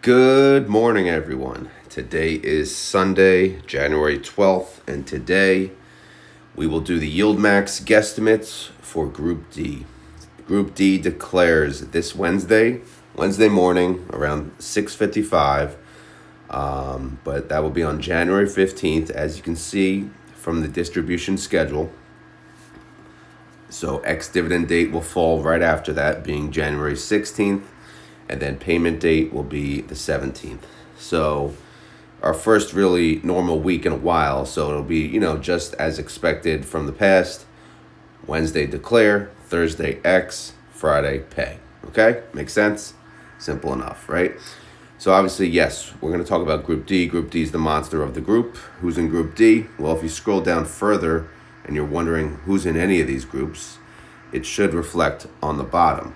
Good morning, everyone. Today is Sunday, January 12th, and today we will do the YieldMax guesstimates for Group D. Group D declares this Wednesday morning around 6:55, but that will be on January 15th, as you can see from the distribution schedule. So ex-dividend date will fall right after that, being January 16th. And then payment date will be the 17th. So our first really normal week in a while. So it'll be, just as expected from the past. Wednesday declare, Thursday X, Friday pay. Okay? Makes sense? Simple enough, right? So obviously, yes, we're going to talk about Group D. Group D is the monster of the group. Who's in Group D? Well, if you scroll down further and you're wondering who's in any of these groups, it should reflect on the bottom.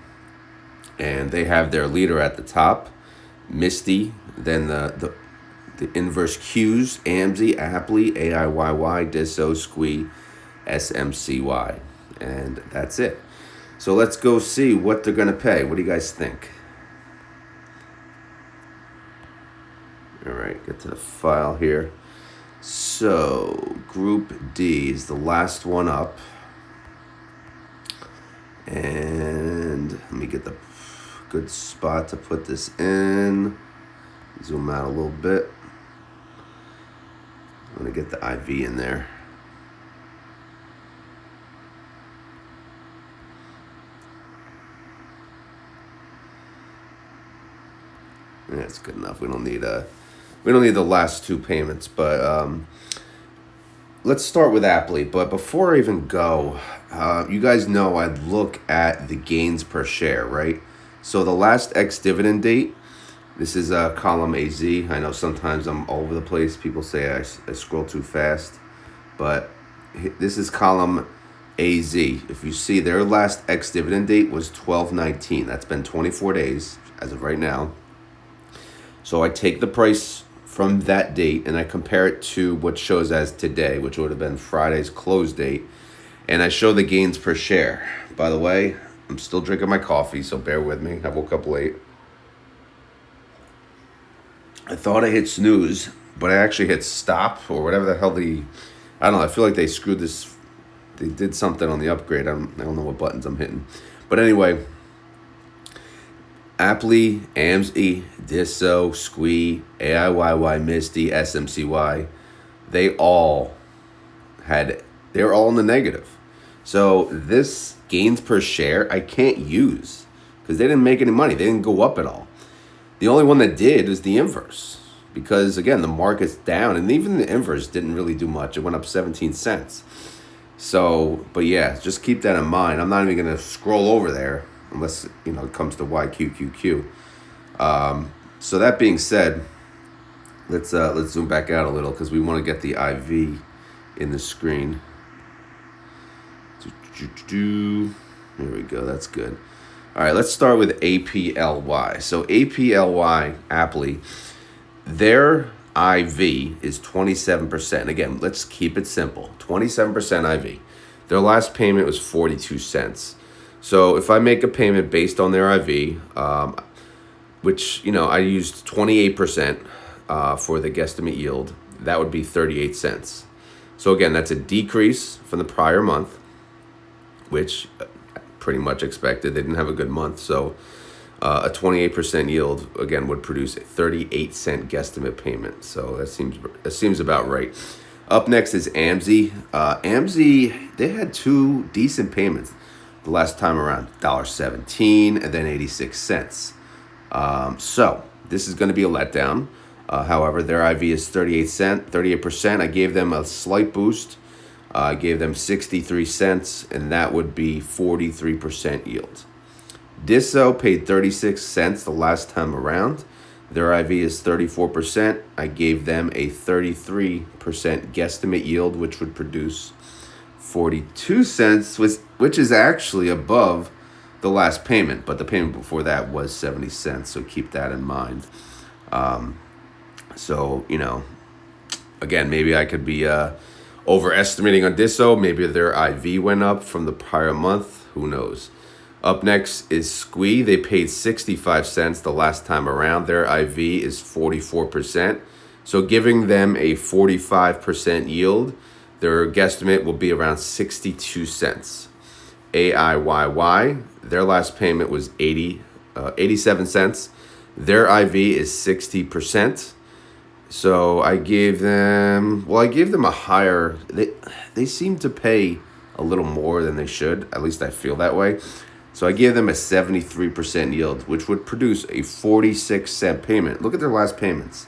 And they have their leader at the top, Misty, then the inverse Qs, AMZY, APLY, AIYY, DISO, SQUY, SMCY. And that's it. So let's go see what they're going to pay. What do you guys think? All right, get to the file here. So Group D is the last one up. And let me get the good spot to put this in. Zoom out a little bit. I'm going to get the IV in there. That's good enough. We don't need the last two payments, but let's start with APLY. But before I even go, you guys know I look at the gains per share, right? So the last ex-dividend date, this is column AZ. I know sometimes I'm all over the place. People say I scroll too fast. But this is column AZ. If you see, their last ex-dividend date was 12/19. That's been 24 days as of right now. So I take the price from that date and I compare it to what shows as today, which would have been Friday's close date. And I show the gains per share. By the way, I'm still drinking my coffee, so bear with me. I woke up late. I thought I hit snooze, but I actually hit stop or whatever the hell I don't know. I feel like they screwed this. They did something on the upgrade. I don't know what buttons I'm hitting. But anyway, APLY, AMZY, DISO, SQUY, AIYY, Misty, SMCY, they're all in the negative. So this gains per share I can't use because they didn't make any money. They didn't go up at all. The only one that did is the inverse because, again, the market's down. And even the inverse didn't really do much. It went up 17 cents. So, but yeah, just keep that in mind. I'm not even going to scroll over there unless, it comes to YQQQ. So that being said, let's zoom back out a little because we want to get the IV in the screen. There we go. That's good. All right, let's start with APLY. So APLY, APLY, their IV is 27%. Again, let's keep it simple. 27% IV. Their last payment was 42 cents. So if I make a payment based on their IV, which, I used 28% for the guesstimate yield, that would be 38 cents. So again, that's a decrease from the prior month, which pretty much expected. They didn't have a good month. So a 28% yield, again, would produce a 38-cent guesstimate payment. So that seems about right. Up next is AMZY. AMZY, they had two decent payments the last time around, $1.17 and then 86 cents. So this is going to be a letdown. However, their IV is 38%. I gave them a slight boost. I gave them 63 cents, and that would be 43% yield. DISO paid 36 cents the last time around. Their IV is 34%. I gave them a 33% guesstimate yield, which would produce 42 cents, which is actually above the last payment, but the payment before that was 70 cents, so keep that in mind. So, again, maybe I could be overestimating on DISO. Maybe their IV went up from the prior month. Who knows? Up next is SMCY. They paid 65 cents the last time around. Their IV is 44%. So giving them a 45% yield, their guesstimate will be around 62 cents. AIYY, their last payment was 87 cents. Their IV is 60%. So I gave them a higher, they seem to pay a little more than they should. At least I feel that way. So I gave them a 73% yield, which would produce a 46-cent payment. Look at their last payments.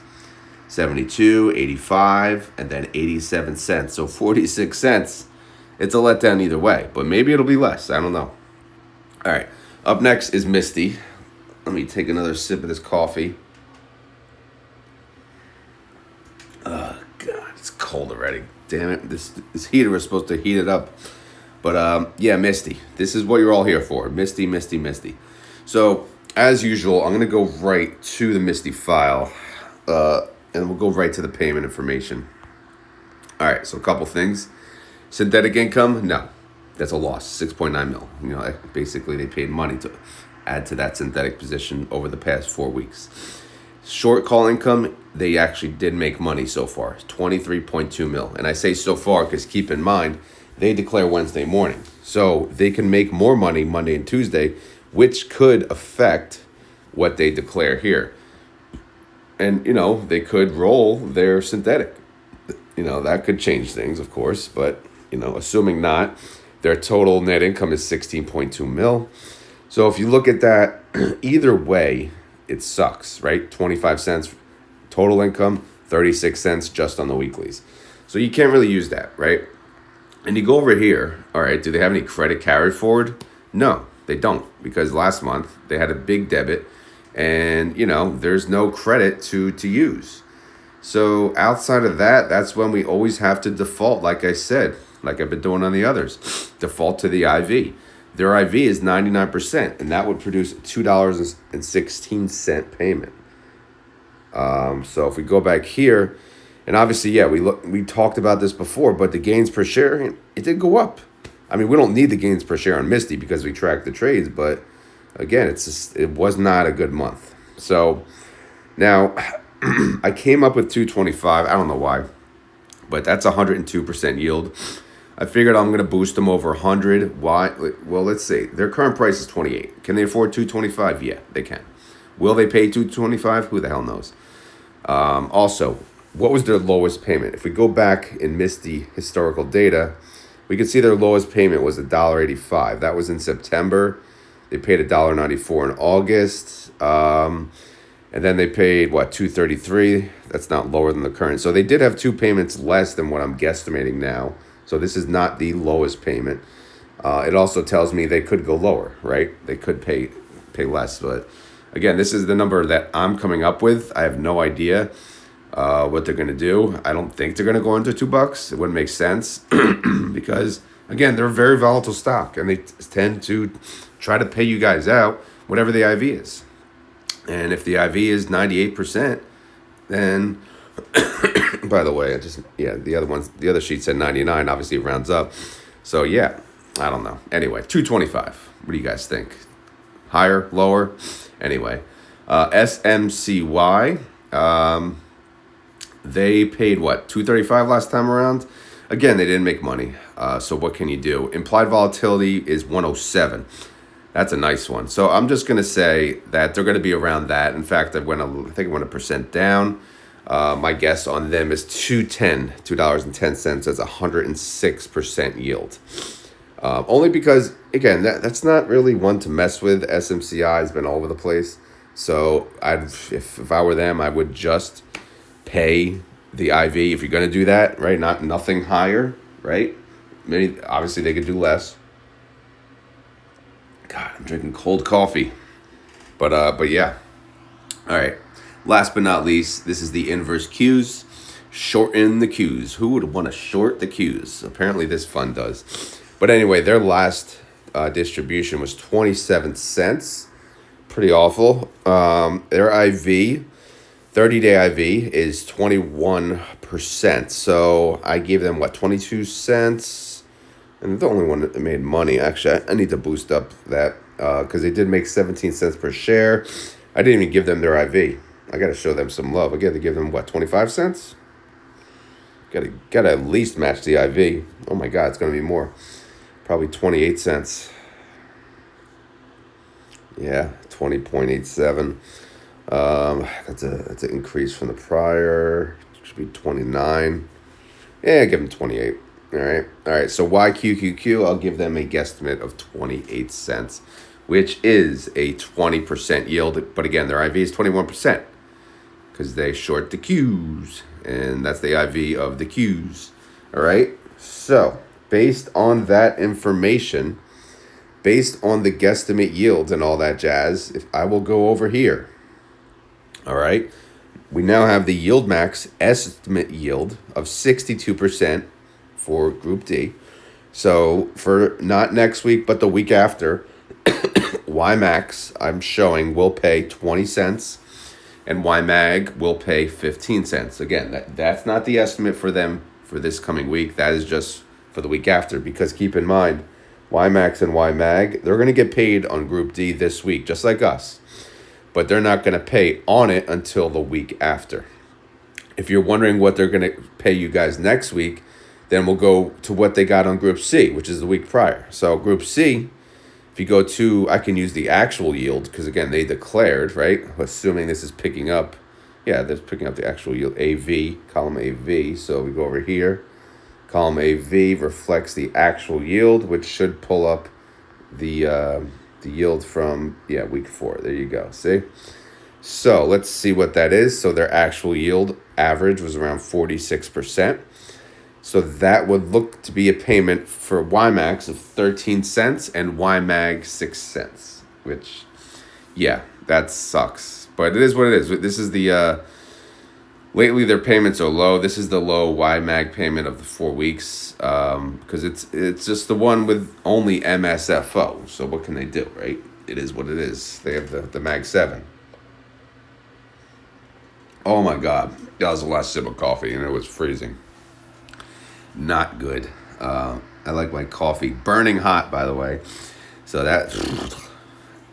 72, 85, and then 87 cents. So 46 cents. It's a letdown either way, but maybe it'll be less. I don't know. All right. Up next is Misty. Let me take another sip of this coffee. Oh, God, it's cold already. Damn it. This heater was supposed to heat it up. But, yeah, Misty. This is what you're all here for. Misty, Misty, Misty. So, as usual, I'm going to go right to the Misty file. And we'll go right to the payment information. All right, so a couple things. Synthetic income, no. That's a loss, 6.9 mil. You know, basically they paid money to add to that synthetic position over the past 4 weeks. Short call income, they actually did make money so far, 23.2 mil. And I say so far because keep in mind, they declare Wednesday morning. So they can make more money Monday and Tuesday, which could affect what they declare here. And, you know, they could roll their synthetic. You know, that could change things, of course. But, you know, assuming not, their total net income is 16.2 mil. So if you look at that, either way, it sucks, right? 25 cents total income, 36 cents just on the weeklies. So you can't really use that, right? And you go over here, all right, do they have any credit carried forward? No, they don't, because last month they had a big debit and, you know, there's no credit to use. So outside of that, that's when we always have to default, like I said, like I've been doing on the others, default to the IV. Their IV is 99%, and that would produce a $2.16 payment. So if we go back here, and obviously, yeah, we talked about this before, but the gains per share, it did go up. I mean, we don't need the gains per share on Misty because we track the trades, but again, it was not a good month. So now I came up with 225. I don't know why, but that's 102% yield. I figured I'm going to boost them over 100. Why? Well, let's see. Their current price is 28. Can they afford 225? Yeah, they can. Will they pay 225? Who the hell knows? Also, what was their lowest payment? If we go back in Misty historical data, we can see their lowest payment was $1.85. That was in September. They paid $1.94 in August. And then they paid, what, $2.33? That's not lower than the current. So they did have 2 payments less than what I'm guesstimating now. So this is not the lowest payment. It also tells me they could go lower, right? They could pay less. But again, this is the number that I'm coming up with. I have no idea what they're going to do. I don't think they're going to go under $2. It wouldn't make sense because, again, they're a very volatile stock, and they tend to try to pay you guys out whatever the IV is. And if the IV is 98%, then, by the way, the other sheet said 99. Obviously, it rounds up. So, yeah, I don't know. Anyway, 225. What do you guys think? Higher, lower? Anyway, SMCY, they paid, what, $2.35 last time around? Again, they didn't make money. So what can you do? Implied volatility is 107. That's a nice one. So I'm just going to say that they're going to be around that. In fact, I think I went 1% down. My guess on them is $2.10. That's 106% yield. Only because, again, that's not really one to mess with. SMCI has been all over the place. So if I were them, I would just pay the IV if you're going to do that, right? Nothing higher, right? Obviously, they could do less. God, I'm drinking cold coffee. But yeah. All right. Last but not least, this is the inverse Qs. Shorten the Qs. Who would want to short the Qs? Apparently, this fund does. But anyway, their last distribution was 27 cents. Pretty awful. Their IV, 30-day IV, is 21%. So I gave them, 22 cents? And the only one that made money. Actually, I need to boost up that because they did make 17 cents per share. I didn't even give them their IV. I got to show them some love. I got to give them, what, 25 cents? Got to at least match the IV. Oh, my God, it's going to be more. Probably 28 cents. Yeah, 20.87. That's an increase from the prior. It should be 29. Yeah, give them 28. All right. So YQQQ, I'll give them a guesstimate of 28 cents, which is a 20% yield. But again, their IV is 21% because they short the Qs, and that's the IV of the Qs. All right. So based on that information, based on the guesstimate yields and all that jazz, if I will go over here. All right. We now have the YieldMax estimate yield of 62% for Group D. So for not next week, but the week after, YMAX, I'm showing, will pay 20 cents, and YMAG will pay 15 cents. Again, that's not the estimate for them for this coming week. That is just for the week after, because keep in mind, YMAX and YMAG, they're going to get paid on Group D this week, just like us. But they're not going to pay on it until the week after. If you're wondering what they're going to pay you guys next week, then we'll go to what they got on Group C, which is the week prior. So Group C, if you go to, I can use the actual yield, because again, they declared, right? Assuming this is picking up. Yeah, they're picking up the actual yield, AV, column AV. So we go over here. Column AV reflects the actual yield, which should pull up the yield from, week 4. There you go. See? So let's see what that is. So their actual yield average was around 46%. So that would look to be a payment for YMAX of 13 cents and YMAG 6 cents, which, that sucks. But it is what it is. This is the, lately their payments are low. This is the low YMAG payment of the 4 weeks, because it's just the one with only MSFO. So what can they do, right? It is what it is. They have the MAG 7. Oh my God, that was the last sip of coffee, and it was freezing. Not good. I like my coffee burning hot, by the way. So that,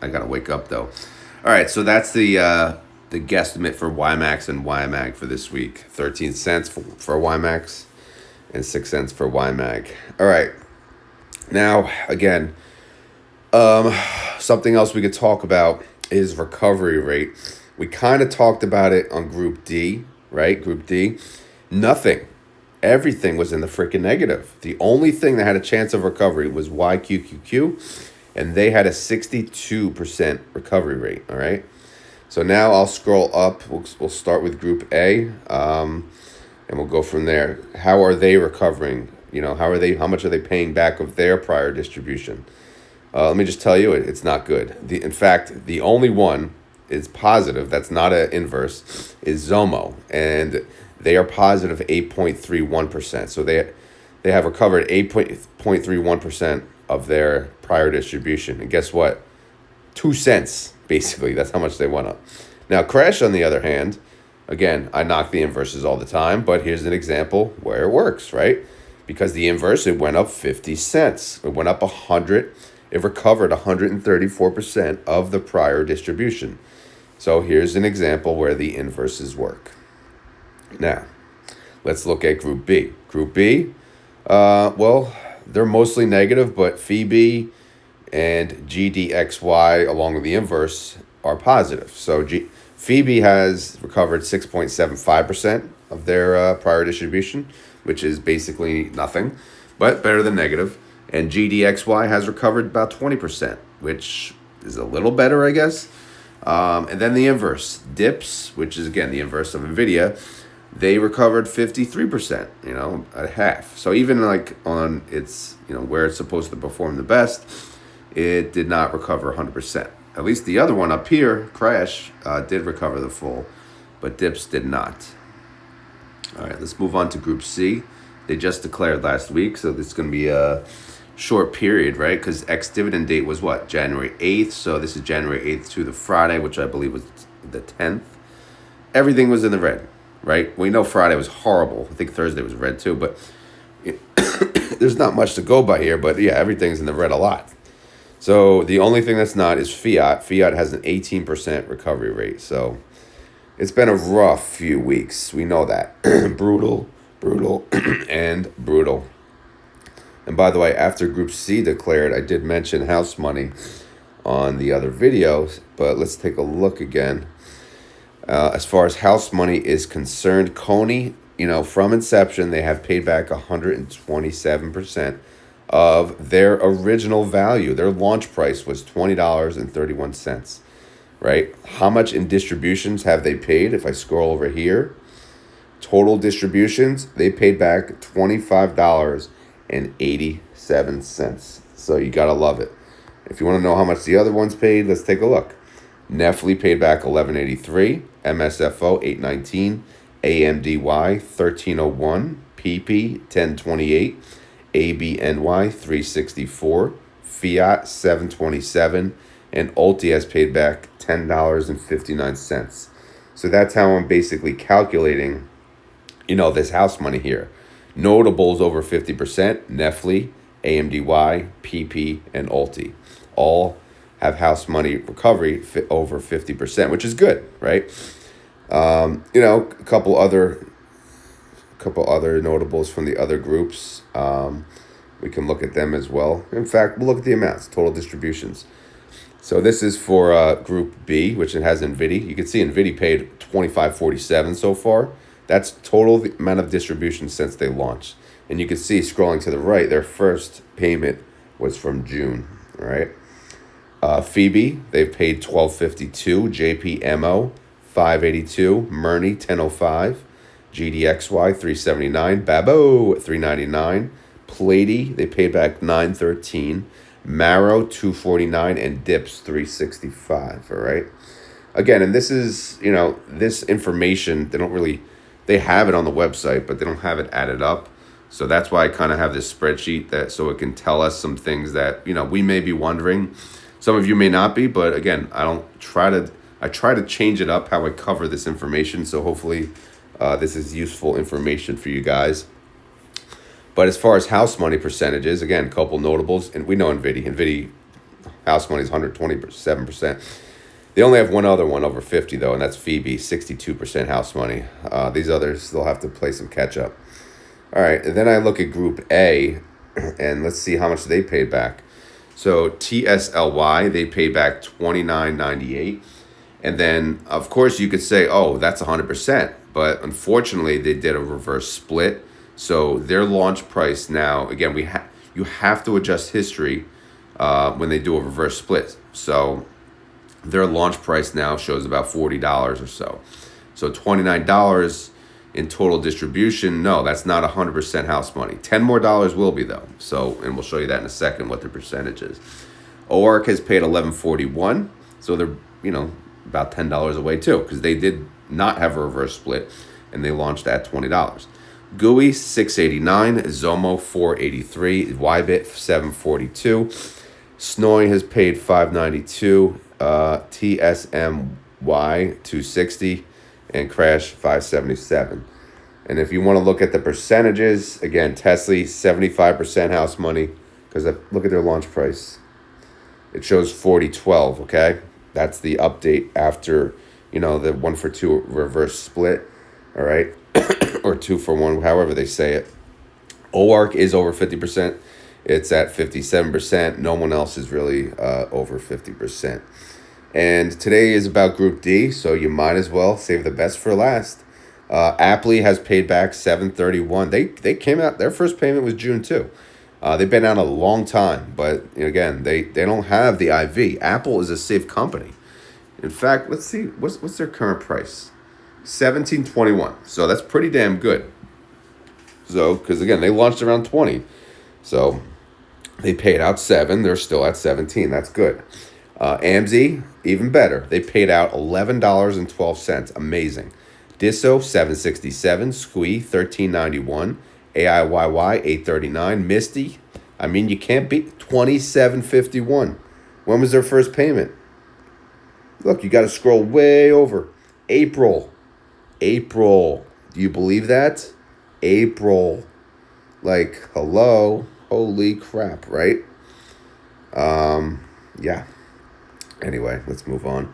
I gotta wake up though. All right, so that's the guesstimate for YMAX and YMAG for this week. 13 cents for YMAX and 6 cents for YMAG. All right. Now, again, something else we could talk about is recovery rate. We kind of talked about it on Group D, right? Group D. Nothing. Everything was in the freaking negative. The only thing that had a chance of recovery was YQQQ, and they had a 62% recovery rate, all right? So now I'll scroll up. We'll start with Group A, and we'll go from there. How are they recovering? How much are they paying back of their prior distribution? Let me just tell you, it's not good. In fact, the only one is positive, that's not an inverse, is Zomo, and they are positive 8.31%. So they have recovered 8.31% of their prior distribution. And guess what? 2 cents, basically. That's how much they went up. Now, Crash, on the other hand, again, I knock the inverses all the time, but here's an example where it works, right? Because the inverse, it went up 50 cents. It went up 100. It recovered 134% of the prior distribution. So here's an example where the inverses work. Now, let's look at Group B. Group B, they're mostly negative, but Phoebe and GDXY, along with the inverse, are positive. So Phoebe has recovered 6.75% of their prior distribution, which is basically nothing, but better than negative. And GDXY has recovered about 20%, which is a little better, I guess. And then the inverse, DIPS, which is, again, the inverse of NVIDIA, they recovered 53%, at half. So even like on its, where it's supposed to perform the best, it did not recover 100%. At least the other one up here, Crash, did recover the full, but DIPS did not. All right, let's move on to Group C. They just declared last week, so this is going to be a short period, right? Because ex-dividend date was what? January 8th. So this is January 8th to the Friday, which I believe was the 10th. Everything was in the red, right? We know Friday was horrible. I think Thursday was red too, but there's not much to go by here. But yeah, everything's in the red a lot. So the only thing that's not is fiat. Fiat has an 18% recovery rate. So it's been a rough few weeks. We know that. Brutal, brutal, and brutal. And by the way, after Group C declared, I did mention house money on the other videos, but let's take a look again. As far as house money is concerned, Coney, from inception, they have paid back 127% of their original value. Their launch price was $20.31, right? How much in distributions have they paid? If I scroll over here, total distributions, they paid back $25.87. So you got to love it. If you want to know how much the other ones paid, let's take a look. Nestle paid back $11.83, MSFO $8.19, AMDY $13.01, PP $10.28, ABNY $3.64, Fiat $7.27, and Ulti has paid back $10.59. So that's how I'm basically calculating, this house money here. Notables over 50%, Nestle, AMDY, PP, and Ulti. All have house money recovery over 50%, which is good, right? A couple other notables from the other groups. We can look at them as well. In fact, we'll look at the amounts, total distributions. So this is for Group B, which it has NVIDIA. You can see NVIDIA paid $25.47 so far. That's total amount of distribution since they launched. And you can see, scrolling to the right, their first payment was from June, all right? Phoebe, they've paid $12.52. JPMO, $5.82. Murney, $10.05. GDXY, $3.79. Babo, $3.99. Plady, they paid back $9.13. Marrow, $2.49. And Dips, $3.65. All right. Again, and this is, this information, they have it on the website, but they don't have it added up. So that's why I kind of have this spreadsheet so it can tell us some things that, we may be wondering. Some of you may not be, but again, I try to change it up how I cover this information. So hopefully this is useful information for you guys. But as far as house money percentages, again, a couple notables, and we know NVIDIA house money is 127%. They only have one other one over 50 though, and that's Phoebe, 62% house money. These others still have to play some catch up. All right, and then I look at Group A, and let's see how much they paid back. So TSLY, they paid back $29.98. And then, of course, you could say, oh, that's 100%. But unfortunately, they did a reverse split. So their launch price now, again, you have to adjust history when they do a reverse split. So their launch price now shows about $40 or so. So $29 in total distribution. No, that's not 100% house money. $10 more will be though. So, and we'll show you that in a second what the percentage is. OARC has paid $11.41. So they're, about $10 away too, because they did not have a reverse split and they launched at $20. GUI $6.89, Zomo $4.83, Ybit $7.42. SNOI has paid $5.92, TSMY $2.60, and Crash $5.77. And if you want to look at the percentages, again, Tesla 75% house money, because look at their launch price. It shows 40.12. Okay, that's the update after the 1-for-2 reverse split. All right. Or 2-for-1, however they say it. OARC is over 50%. It's at 57%. No one else is really over 50%. And today is about Group D, so you might as well save the best for last. APLY has paid back $7.31. They came out, their first payment was June 2. They've been out a long time, but again, they don't have the IV. Apple is a safe company. In fact, let's see, what's their current price? $17.21. So that's pretty damn good. So, because again, they launched around 20. So they paid out 7. They're still at 17. That's good. AMZY, even better. They paid out $11.12. Amazing. Disso, $7.67. Squee, $13.91. AIYY, $8.39. Misty, you can't beat $27.51. When was their first payment? Look, you got to scroll way over. April. Do you believe that? April. Hello. Holy crap, right? Yeah. Anyway, let's move on.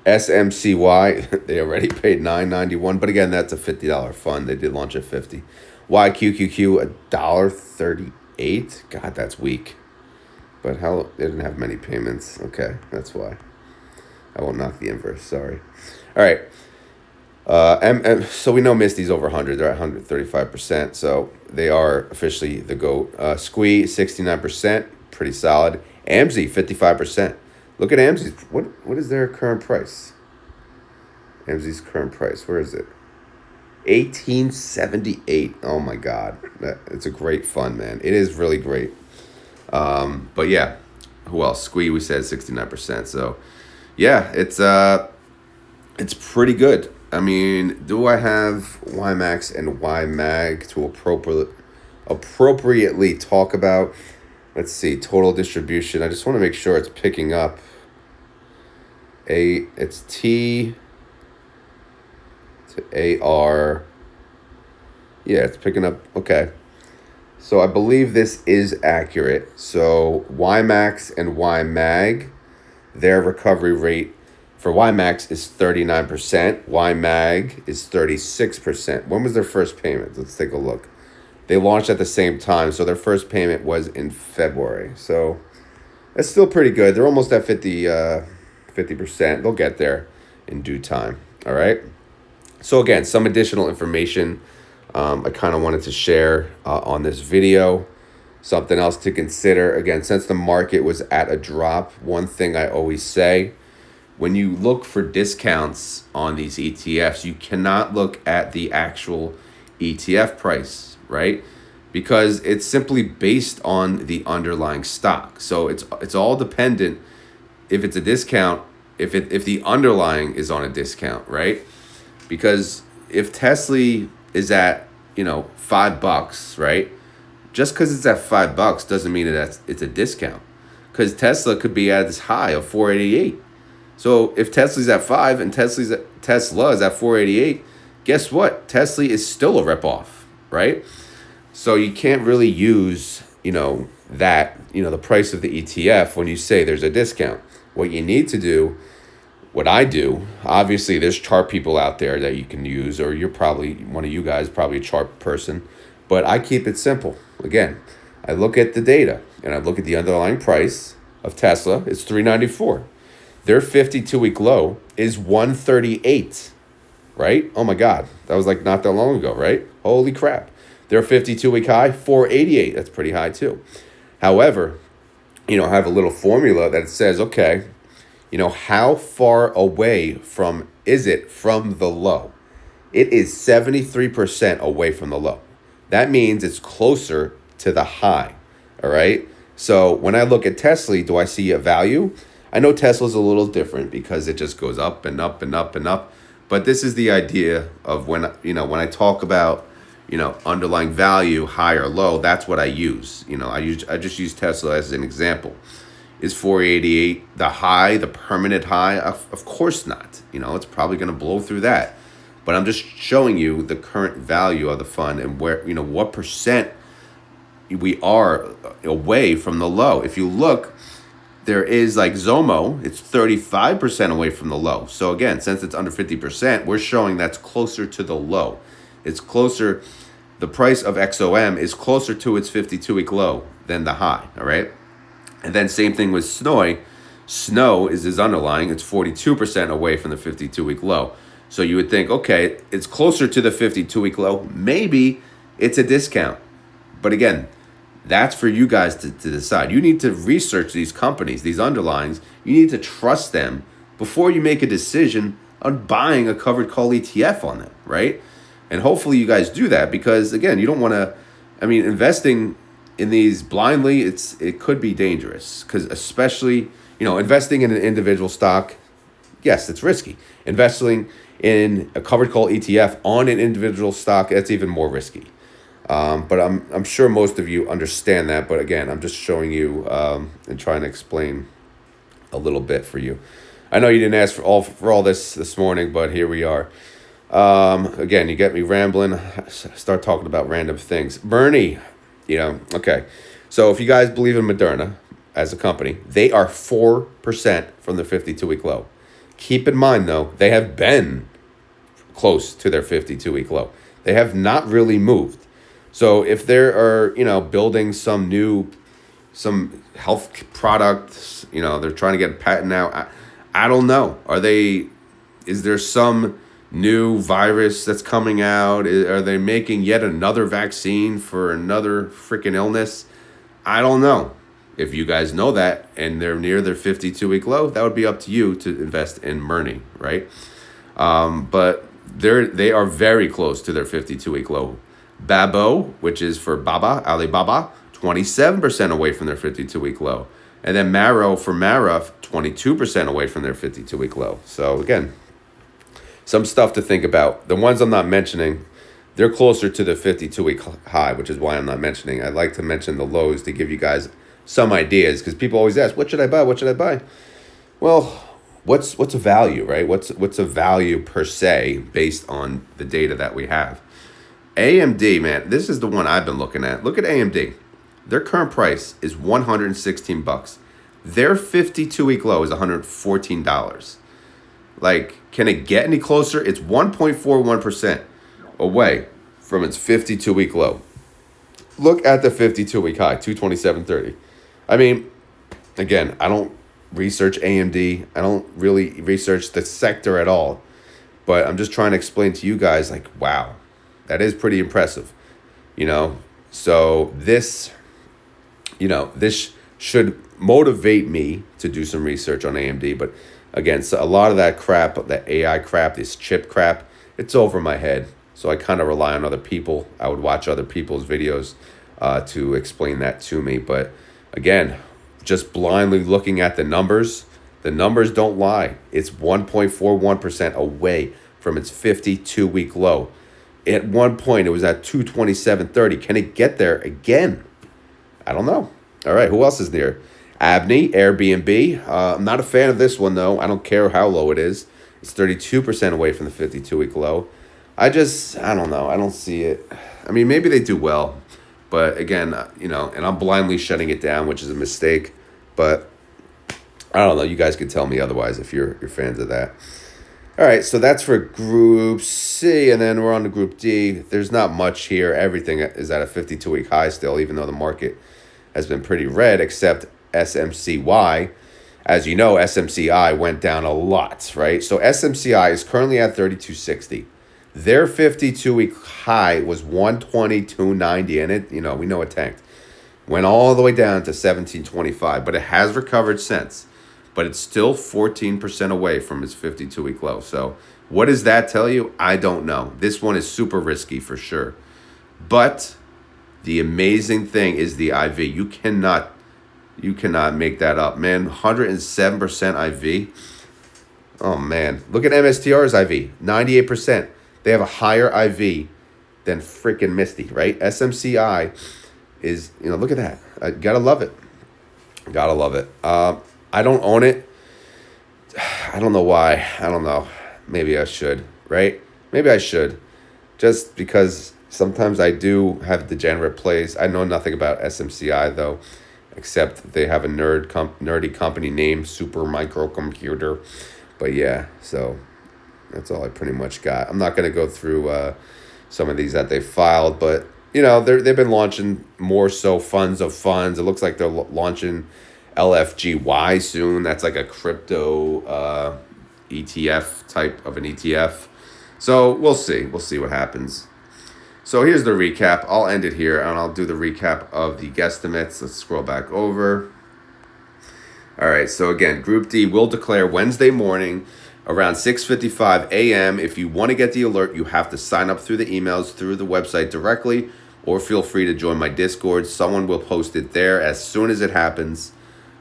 SMCY, they already paid $9.91, but again, that's a $50 fund. They did launch at 50. YQQQ, $1.38. God, that's weak. But hell, they didn't have many payments. Okay, that's why. I won't knock the inverse. Sorry. All right. So we know Misty's over 100. They're at 135%. So they are officially the GOAT. SQUEE, 69%. Pretty solid. AMZY, 55%. Look at AMZY's. What is their current price? AMZY's current price. Where is it? 1878. Oh my God. It's a great fund, man. It is really great. But yeah, who else? SQUEE, we said 69%. So yeah, it's pretty good. I mean, do I have YMAX and YMAG to appropriately talk about? Let's see, total distribution. I just want to make sure it's picking up. It's T to AR. Yeah, it's picking up. Okay. So I believe this is accurate. So YMAX and YMAG, their recovery rate for YMAX is 39%. YMAG is 36%. When was their first payment? Let's take a look. They launched at the same time, so their first payment was in February. So that's still pretty good. They're almost at 50%. They'll get there in due time. All right. So again, some additional information I kind of wanted to share on this video. Something else to consider. Again, since the market was at a drop, one thing I always say, when you look for discounts on these ETFs, you cannot look at the actual ETF price, right? Because it's simply based on the underlying stock. So it's all dependent if it's a discount, if the underlying is on a discount, right? Because if Tesla is at, $5, right? Just because it's at $5 doesn't mean that it's a discount. Because Tesla could be at this high of 488. So if Tesla's at 5 and Tesla is at 488, guess what? Tesla is still a rip-off, right? So you can't really use, the price of the ETF when you say there's a discount. What you need to do, what I do, obviously there's chart people out there that you can use, or you're probably, one of you guys, probably a chart person, but I keep it simple. Again, I look at the data and I look at the underlying price of Tesla. It's $394. Their 52-week low is 138, right? Oh my God, that was like not that long ago, right? Holy crap. Their 52-week high, 488. That's pretty high too. However, I have a little formula that says, okay, how far away is it from the low? It is 73% away from the low. That means it's closer to the high, all right? So when I look at Tesla, do I see a value? I know Tesla's a little different because it just goes up and up and up and up. But this is the idea of when I talk about, underlying value, high or low, that's what I use. I just use Tesla as an example. Is 488 the high, the permanent high? Of course not. It's probably going to blow through that. But I'm just showing you the current value of the fund and where, what percent we are away from the low. If you look, there is like Zomo, it's 35% away from the low. So again, since it's under 50%, we're showing that's closer to the low. It's closer, the price of XOM is closer to its 52-week low than the high, all right? And then same thing with SNOY. SNO is underlying, it's 42% away from the 52-week low. So you would think, okay, it's closer to the 52-week low. Maybe it's a discount. But again, that's for you guys to decide. You need to research these companies, these underlyings. You need to trust them before you make a decision on buying a covered call ETF on them, right? And hopefully you guys do that because, again, you don't want to, investing in these blindly, it could be dangerous because especially, investing in an individual stock, yes, it's risky. Investing in a covered call ETF on an individual stock, that's even more risky. But I'm sure most of you understand that. But again, I'm just showing you and trying to explain a little bit for you. I know you didn't ask for all this morning, but here we are. Again, you get me rambling. Start talking about random things. Bernie, okay. So if you guys believe in Moderna, as a company, they are 4% from the 52-week low. Keep in mind, though, they have been close to their 52-week low. They have not really moved. So if there are, building some health products, they're trying to get a patent out. I don't know. Is there some new virus that's coming out? Are they making yet another vaccine for another freaking illness? I don't know. If you guys know that and they're near their 52-week low, that would be up to you to invest in MSTY, right? But they are very close to their 52-week low. Babo, which is for Alibaba, 27% away from their 52-week low. And then Mara, 22% away from their 52-week low. So again, some stuff to think about. The ones I'm not mentioning, they're closer to the 52-week high, which is why I'm not mentioning. I like to mention the lows to give you guys some ideas, because people always ask, what should I buy? What should I buy? Well, what's a value, right? What's a value per se based on the data that we have? AMD, man, this is the one I've been looking at. Look at AMD. Their current price is $116. Their 52-week low is $114. Like, can it get any closer? It's 1.41% away from its 52-week low. Look at the 52-week high, 227.30. I mean, again, I don't research AMD. I don't really research the sector at all. But I'm just trying to explain to you guys, like, wow, that is pretty impressive. So this should motivate me to do some research on AMD. But again, so a lot of that crap, that AI crap, this chip crap, it's over my head. So I kind of rely on other people. I would watch other people's videos to explain that to me. But again, just blindly looking at the numbers don't lie. It's 1.41% away from its 52-week low. At one point, it was at 227.30. Can it get there again? I don't know. All right, who else is near? AMZY, Airbnb. I'm not a fan of this one, though. I don't care how low it is. It's 32% away from the 52-week low. I don't know. I don't see it. I mean, maybe they do well. But again, and I'm blindly shutting it down, which is a mistake. But I don't know. You guys could tell me otherwise if you're fans of that. All right, so that's for Group C, and then we're on to Group D. There's not much here. Everything is at a 52-week high still, even though the market has been pretty red, except SMCY. As you know, SMCI went down a lot, right? So SMCI is currently at 32.60. Their 52-week high was 122.90, and it, we know it tanked. Went all the way down to 17.25, but it has recovered since. But it's still 14% away from its 52-week low. So what does that tell you? I don't know. This one is super risky for sure. But the amazing thing is the IV. You cannot make that up, man. 107% IV. Oh, man. Look at MSTR's IV. 98%. They have a higher IV than freaking Misty, right? SMCI is, look at that. I gotta love it. Gotta love it. I don't own it. I don't know why. I don't know. Maybe I should, right? Maybe I should. Just because sometimes I do have degenerate plays. I know nothing about SMCI, though, except they have a nerdy company named Super Microcomputer. But yeah, so that's all I pretty much got. I'm not going to go through some of these that they filed, but, they've been launching more so funds of funds. It looks like they're launching LFGY soon. That's like a crypto ETF type of an ETF. So we'll see. We'll see what happens. So here's the recap. I'll end it here, and I'll do the recap of the guesstimates. Let's scroll back over. All right, so again, Group D will declare Wednesday morning around 6:55 a.m. If you want to get the alert, you have to sign up through the emails, through the website directly, or feel free to join my Discord. Someone will post it there as soon as it happens.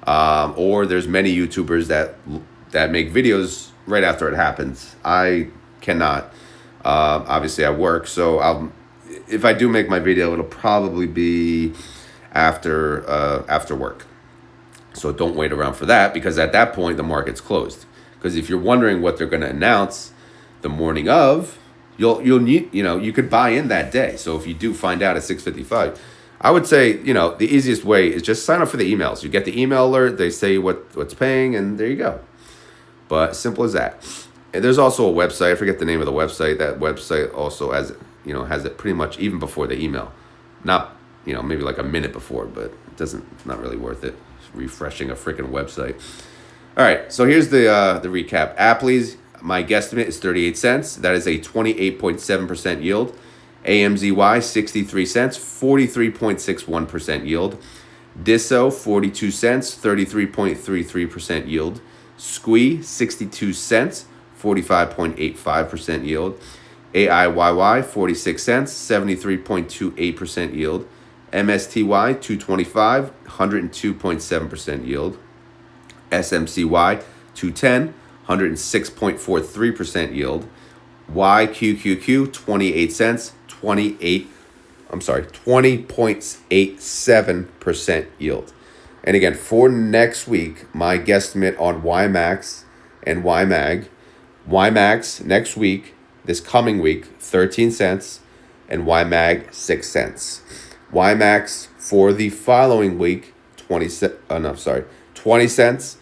Or there's many YouTubers that make videos right after it happens. I cannot. Obviously, I work, so if I do make my video, it'll probably be after work. So don't wait around for that, because at that point the market's closed. Because if you're wondering what they're going to announce the morning of, you'll need, you could buy in that day. So if you do find out at 6:55, I would say, you know, the easiest way is just sign up for the emails. You get the email alert, they say what's paying, and there you go. But simple as that. And there's also a website. I forget the name of the website. That website also has, you know, has it pretty much even before the email. Not, you know, maybe like a minute before, but it's not really worth it. It's refreshing a freaking website. All right, so here's the recap. APLY's, my guesstimate is 38 cents. That is a 28.7% yield. AMZY, 63 cents, 43.61% yield. DISO, 42 cents, 33.33% yield. SMCY, 62 cents, 45.85% yield. AIYY, 46 cents, 73.28% yield. MSTY, 225, 102.7% yield. SMCY, 210, 106.43% yield. YQQQ, 28 cents, 20.87% yield. And again, for next week, my guesstimate on YMAX and YMAG. YMAX next week, this coming week, 13 cents, and YMAG, 6 cents. YMAX for the following week, 20 cents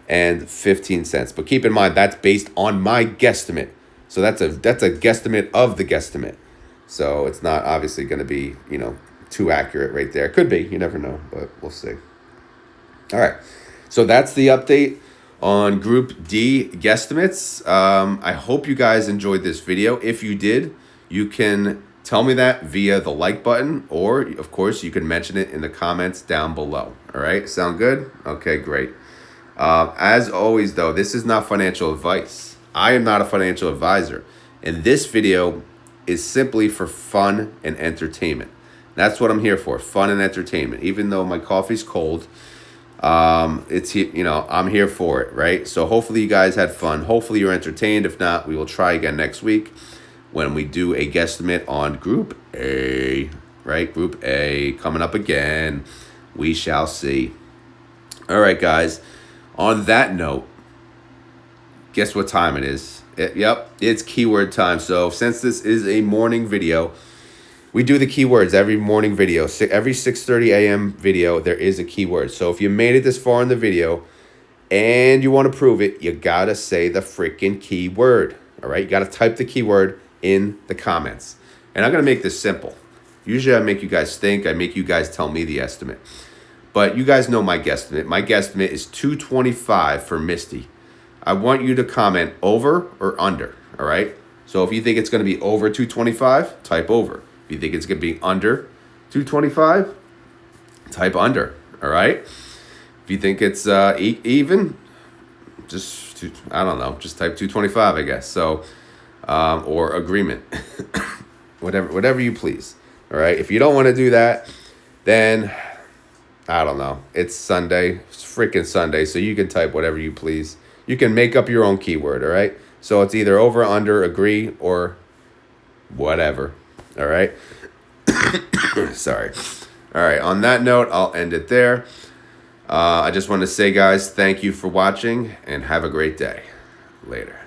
and 15 cents. But keep in mind, that's based on my guesstimate. So that's a guesstimate of the guesstimate. So it's not obviously going to be, you know, too accurate right there. Could be, you never know, but we'll see. All right, so that's the update on Group D guesstimates. I hope you guys enjoyed this video. If you did, you can tell me that via the like button, or of course you can mention it in the comments down below. All right, sound good? Okay, great. As always though, this is not financial advice. I am not a financial advisor, and this video is simply for fun and entertainment. That's what I'm here for, fun and entertainment. Even though my coffee's cold, it's, you know, I'm here for it, right? So hopefully you guys had fun. Hopefully you're entertained. If not, we will try again next week when we do a guesstimate on Group A, right? Group A coming up again. We shall see. All right, guys. On that note, guess what time it is? Yep, it's keyword time. So since this is a morning video, we do the keywords every morning video. Every 6:30 a.m. video, there is a keyword. So if you made it this far in the video and you want to prove it, you got to say the freaking keyword. All right, you got to type the keyword in the comments. And I'm going to make this simple. Usually I make you guys think. I make you guys tell me the estimate. But you guys know my guesstimate. My guesstimate is 225 for Misty. I want you to comment over or under, all right? So if you think it's going to be over 225, type over. If you think it's going to be under 225, type under, all right? If you think it's even, just, I don't know, just type 225, I guess. So, or agreement, whatever you please, all right? If you don't want to do that, then I don't know. It's Sunday, it's freaking Sunday, so you can type whatever you please. You can make up your own keyword, all right? So it's either over, under, agree, or whatever. All right. Sorry. All right. On that note, I'll end it there. I just want to say, guys, thank you for watching and have a great day. Later.